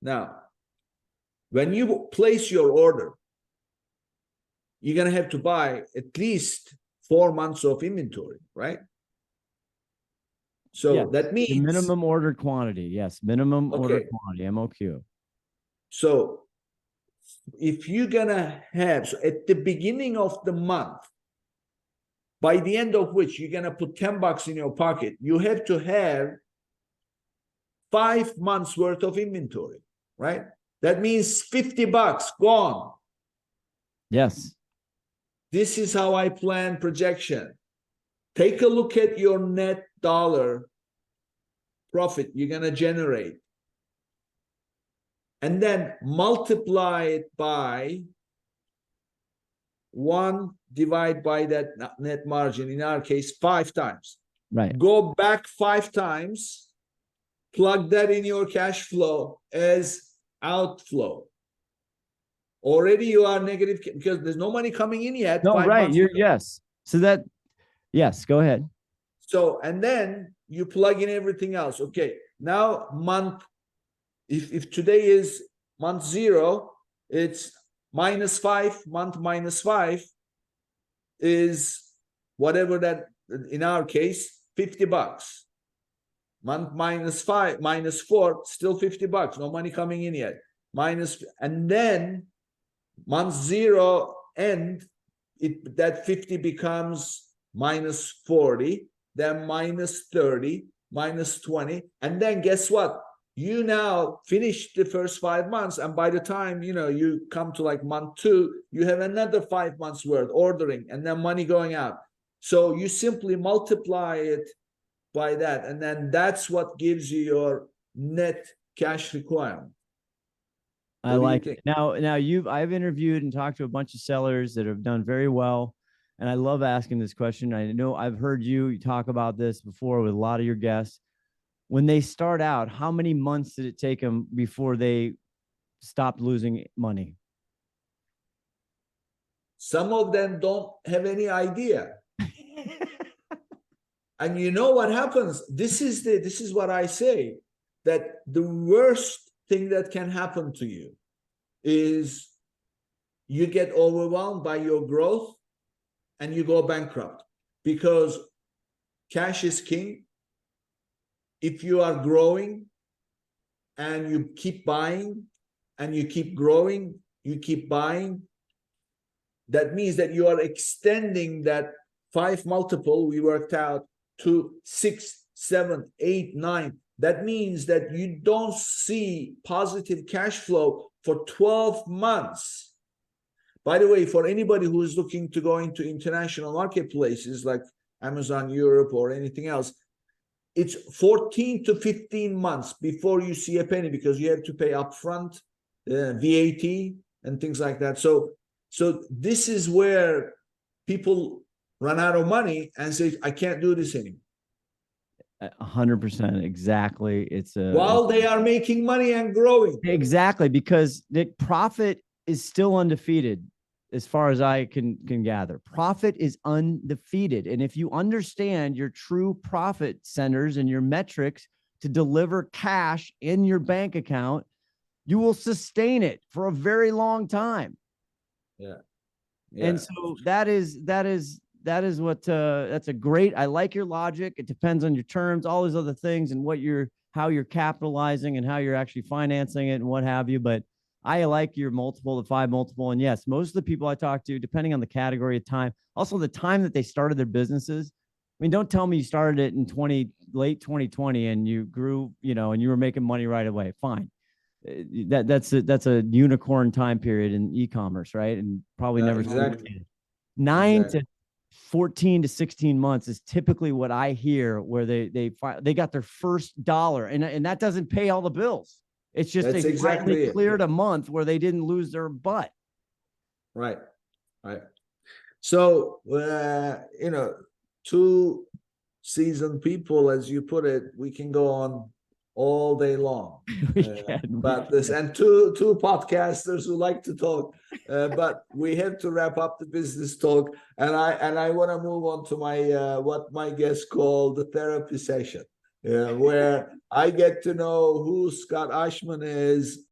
Now, when you place your order, you're going to have to buy at least 4 months of inventory, right? So Yes, that means the minimum ordered quantity. Yes, minimum ordered Okay. quantity, MOQ. So if you're gonna have, so at the beginning of the month, by the end of which you're gonna put $10 in your pocket, you have to have 5 months worth of inventory, right? That means $50 gone. Yes. This is how I plan projection. Take a look at your net dollar profit you're gonna generate, and then multiply it by 1, divide by that net margin, in our case, 5 times. Right. Go back 5 times, plug that in your cash flow as outflow. Already you are negative because there's no money coming in yet. No, 5 right. months. Yes. So that, yes, go ahead. So, and then you plug in everything else. Okay. Now month, if today is month 0, it's -5, month -5 is whatever that, in our case, $50. Month -5, -4, still $50. No money coming in yet. And then month 0 end, that 50 becomes -40, then -30, -20, and then guess what? You now finish the first 5 months, and by the time you come to like month 2, you have another 5 months worth ordering, and then money going out. So you simply multiply it by that, and then that's what gives you your net cash requirement. I like it. Now I've interviewed and talked to a bunch of sellers that have done very well. And I love asking this question. I know I've heard you talk about this before with a lot of your guests. When they start out, how many months did it take them before they stopped losing money? Some of them don't have any idea. And you know what happens? This is what I say, that the worst thing that can happen to you is you get overwhelmed by your growth and you go bankrupt, because cash is king. If you are growing and you keep buying and you keep growing, you keep buying, that means that you are extending that 5 multiple we worked out to 6, 7, 8, 9. That means that you don't see positive cash flow for 12 months. By the way, for anybody who is looking to go into international marketplaces like Amazon Europe or anything else, it's 14 to 15 months before you see a penny, because you have to pay upfront, VAT and things like that. So this is where people run out of money and say, I can't do this anymore. 100%. Exactly. While they are making money and growing. Exactly. Because the profit is still undefeated. As far as I can gather, profit is undefeated. And if you understand your true profit centers and your metrics to deliver cash in your bank account, you will sustain it for a very long time. Yeah. And so that is what, that's a great, I like your logic. It depends on your terms, all these other things, and how you're capitalizing and how you're actually financing it and what have you. But I like your multiple, the 5 multiple. And yes, most of the people I talk to, depending on the category of time, also the time that they started their businesses. I mean, don't tell me you started it in late 2020 and you grew, and you were making money right away. Fine. That's a unicorn time period in e-commerce, right? And probably never. Exactly. 9 to 14 to 16 months is typically what I hear, where they got their first dollar, and that doesn't pay all the bills. It's just they finally cleared a month where they didn't lose their butt. Right. So, 2 seasoned people, as you put it, we can go on all day long. But this, and two podcasters who like to talk, but we have to wrap up the business talk, and I want to move on to my what my guests call the therapy session, where I get to know who Scott Ashman is,